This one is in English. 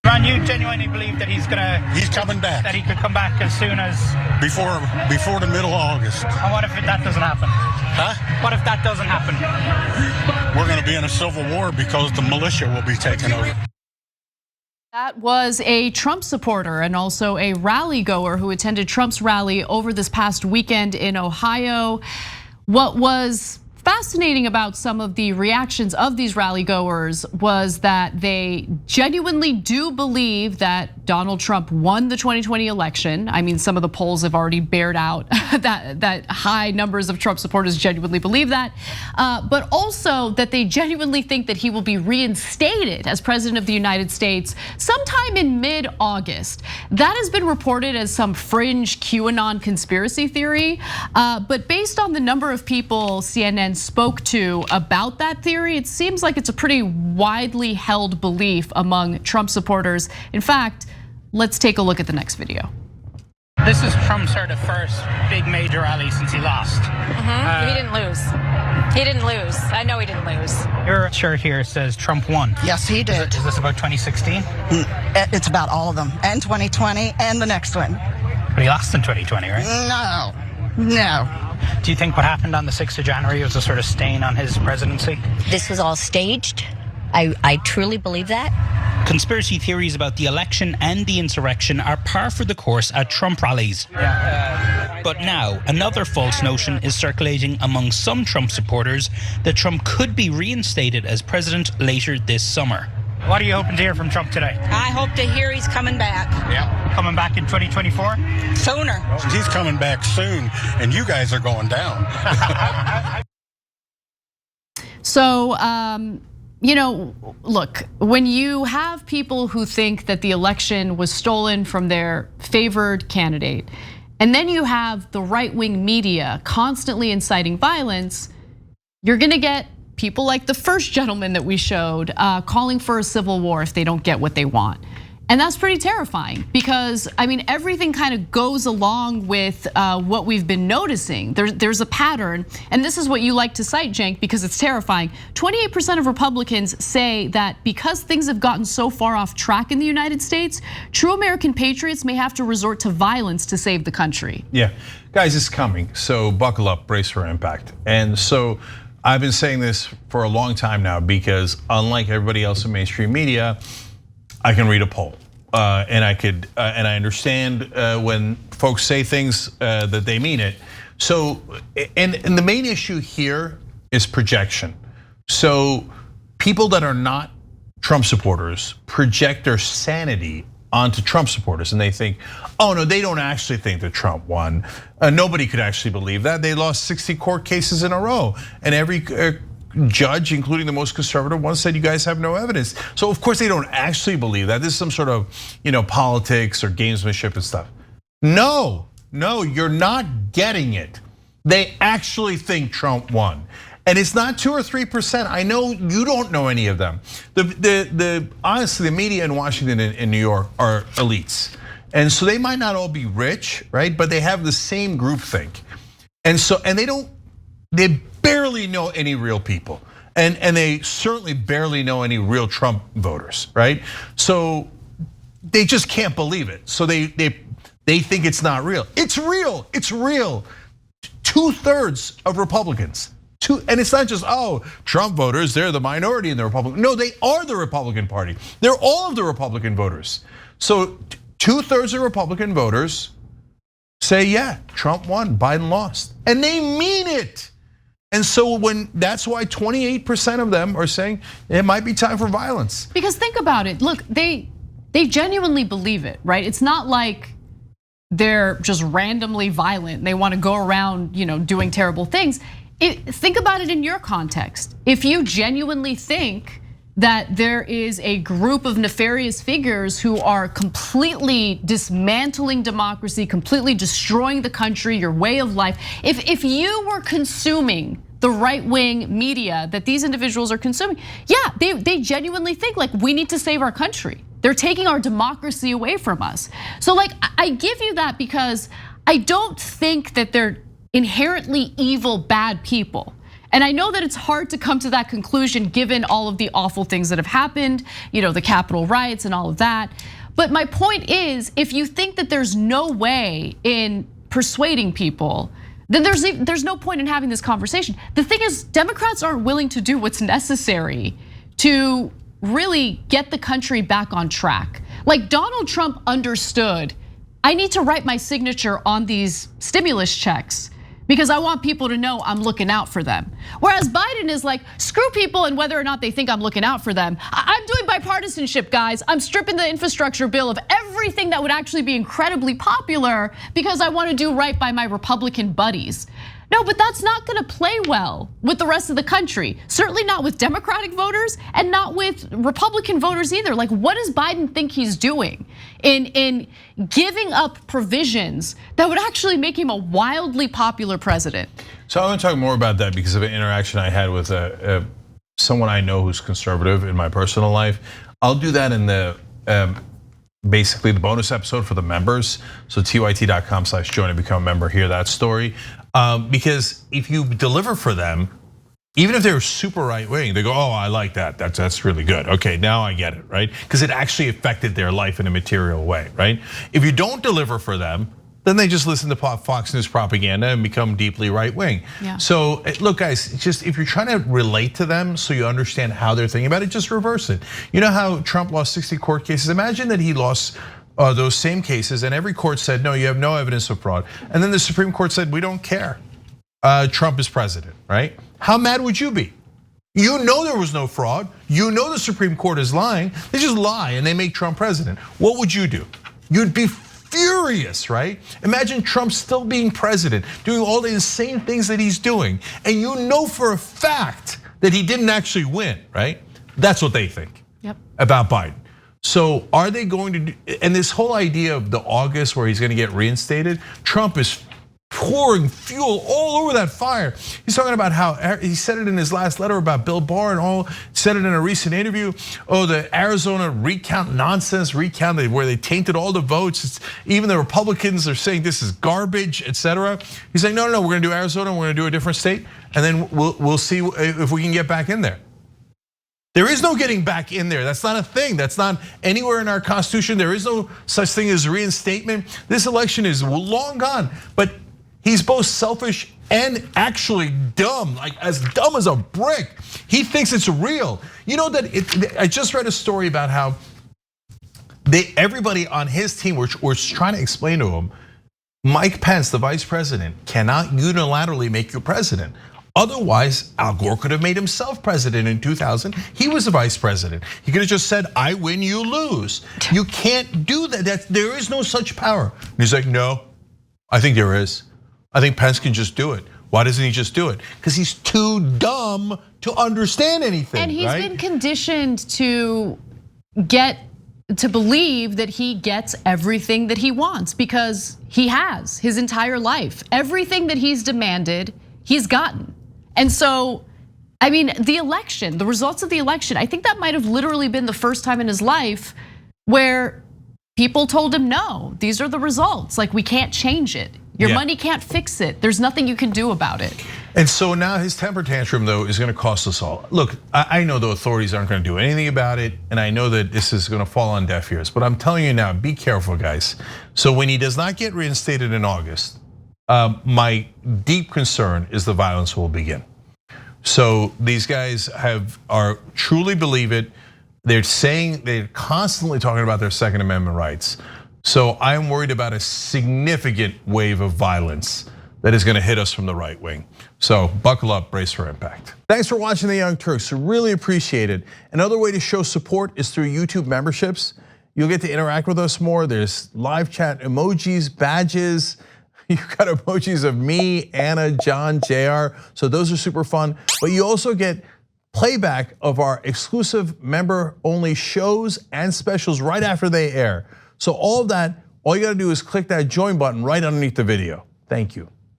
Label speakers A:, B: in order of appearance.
A: Ron, you genuinely believe that he's
B: coming back.
A: That he could come back as soon as
B: before the middle of August.
A: And what if that doesn't happen?
B: Huh?
A: What if that doesn't happen?
B: We're going to be in a civil war because the militia will be taking over.
C: That was a Trump supporter and also a rally goer who attended Trump's rally over this past weekend in Ohio. What was fascinating about some of the reactions of these rally goers was that they genuinely do believe that Donald Trump won the 2020 election. I mean, some of the polls have already bared out that high numbers of Trump supporters genuinely believe that, but also that they genuinely think that he will be reinstated as president of the United States sometime in mid-August. That has been reported as some fringe QAnon conspiracy theory, but based on the number of people CNN spoke to about that theory, it seems like it's a pretty widely held belief among Trump supporters. In fact, let's take a look at the next video.
A: This is Trump's sort of first big major rally since he lost.
D: He didn't lose. He didn't lose. I know he didn't lose.
A: Your shirt here says Trump won.
E: Yes, he did.
A: Is this about 2016?
E: It's about all of them, and 2020, and the next one.
A: But he lost in 2020, right?
E: No.
A: Do you think what happened on the 6th of January was a sort of stain on his presidency?
F: This was all staged. I truly believe that.
G: Conspiracy theories about the election and the insurrection are par for the course at Trump rallies. But now, another false notion is circulating among some Trump supporters that Trump could be reinstated as president later this summer.
A: What are you hoping to hear from Trump today?
D: I hope to hear he's coming back.
A: Yeah, coming back in 2024?
D: Sooner.
B: He's coming back soon, and you guys are going down.
C: So, look, when you have people who think that the election was stolen from their favored candidate, and then you have the right-wing media constantly inciting violence, you're gonna get people like the first gentleman that we showed calling for a civil war if they don't get what they want. And that's pretty terrifying because, I mean, everything kind of goes along with what we've been noticing. There's a pattern, and this is what you like to cite, Cenk, because it's terrifying. 28% of Republicans say that because things have gotten so far off track in the United States, true American patriots may have to resort to violence to save the country.
H: Yeah, guys, it's coming, so buckle up, brace for impact. And so I've been saying this for a long time now because unlike everybody else in mainstream media, I can read a poll, and I understand when folks say things that they mean it. So, and the main issue here is projection. So, people that are not Trump supporters project their sanity onto Trump supporters, and they think, oh no, they don't actually think that Trump won. Nobody could actually believe that. They lost 60 court cases in a row, and every judge, including the most conservative ones, said you guys have no evidence. So of course they don't actually believe that. This is some sort of politics or gamesmanship and stuff. No, you're not getting it. They actually think Trump won. And it's not 2 or 3%. I know you don't know any of them. Honestly, the media in Washington and New York are elites. And so they might not all be rich, right? But they have the same groupthink. And they barely know any real people. And they certainly barely know any real Trump voters, right? So they just can't believe it. So they think it's not real. It's real, it's real. 2/3 of Republicans. And it's not just, Trump voters, they're the minority in the Republican. No, they are the Republican Party. They're all of the Republican voters. So 2/3 of Republican voters say, yeah, Trump won, Biden lost. And they mean it. And so that's why 28% of them are saying it might be time for violence.
C: Because think about it, look, they genuinely believe it, right? It's not like they're just randomly violent. They want to go around, doing terrible things. Think about it in your context. If you genuinely think that there is a group of nefarious figures who are completely dismantling democracy, completely destroying the country, your way of life, if you were consuming the right-wing media that these individuals are consuming, yeah, they genuinely think like we need to save our country. They're taking our democracy away from us. So like I give you that because I don't think that they're inherently evil, bad people. And I know that it's hard to come to that conclusion given all of the awful things that have happened, the Capitol riots and all of that. But my point is, if you think that there's no way in persuading people, then there's no point in having this conversation. The thing is, Democrats aren't willing to do what's necessary to really get the country back on track. Like Donald Trump understood, I need to write my signature on these stimulus checks because I want people to know I'm looking out for them. Whereas Biden is like, screw people and whether or not they think I'm looking out for them. I'm doing bipartisanship, guys. I'm stripping the infrastructure bill of everything that would actually be incredibly popular because I want to do right by my Republican buddies. No, but that's not gonna play well with the rest of the country. Certainly not with Democratic voters and not with Republican voters either. Like, what does Biden think he's doing in giving up provisions that would actually make him a wildly popular president?
H: So I want to talk more about that because of an interaction I had with someone I know who's conservative in my personal life. I'll do that in the basically the bonus episode for the members. So tyt.com/join and become a member, hear that story. Because if you deliver for them, even if they're super right wing, they go, oh, I like that. That's really good. Okay, now I get it, right? Because it actually affected their life in a material way, right? If you don't deliver for them, then they just listen to Fox News propaganda and become deeply right wing.
C: Yeah.
H: So look, guys, just if you're trying to relate to them so you understand how they're thinking about it, just reverse it. You know how Trump lost 60 court cases? Imagine that he lost those same cases and every court said, no, you have no evidence of fraud. And then the Supreme Court said, we don't care. Trump is president, right? How mad would you be? You know there was no fraud. You know the Supreme Court is lying. They just lie and they make Trump president. What would you do? You'd be furious, right? Imagine Trump still being president, doing all the insane things that he's doing. And you know for a fact that he didn't actually win, right? That's what they think about Biden. So are they going to do, and this whole idea of the August where he's going to get reinstated, Trump is pouring fuel all over that fire. He's talking about how, he said it in his last letter about Bill Barr and all, said it in a recent interview. Oh, the Arizona recount nonsense, where they tainted all the votes. Even the Republicans are saying this is garbage, etc. He's saying, no, we're gonna do Arizona, we're gonna do a different state, and then we'll see if we can get back in there. There is no getting back in there. That's not a thing. That's not anywhere in our Constitution. There is no such thing as reinstatement. This election is long gone, but he's both selfish and actually dumb, like as dumb as a brick. He thinks it's real. You know that I just read a story about how everybody on his team were trying to explain to him, Mike Pence, the vice president, cannot unilaterally make you president. Otherwise, Al Gore could have made himself president in 2000. He was the vice president. He could have just said, I win, you lose. You can't do that. There is no such power. And he's like, no, I think there is. I think Pence can just do it. Why doesn't he just do it? Because he's too dumb to understand anything.
C: And he's been conditioned to believe that he gets everything that he wants because he has his entire life. Everything that he's demanded, he's gotten. And so, I mean, the election, the results of the election, I think that might have literally been the first time in his life where people told him, no, these are the results. Like, we can't change it. Your money can't fix it. There's nothing you can do about it.
H: And so now his temper tantrum, though, is gonna cost us all. Look, I know the authorities aren't gonna do anything about it, and I know that this is gonna fall on deaf ears, but I'm telling you now, be careful, guys. So when he does not get reinstated in August, my deep concern is the violence will begin. So these guys are truly believe it. They're constantly talking about their Second Amendment rights. So I'm worried about a significant wave of violence that is gonna hit us from the right wing. So buckle up, brace for impact. Thanks for watching The Young Turks, really appreciate it. Another way to show support is through YouTube memberships. You'll get to interact with us more. There's live chat emojis, badges. You've got emojis of me, Anna, John, JR. So those are super fun. But you also get playback of our exclusive member-only shows and specials right after they air. So all of that, all you gotta do is click that join button right underneath the video. Thank you.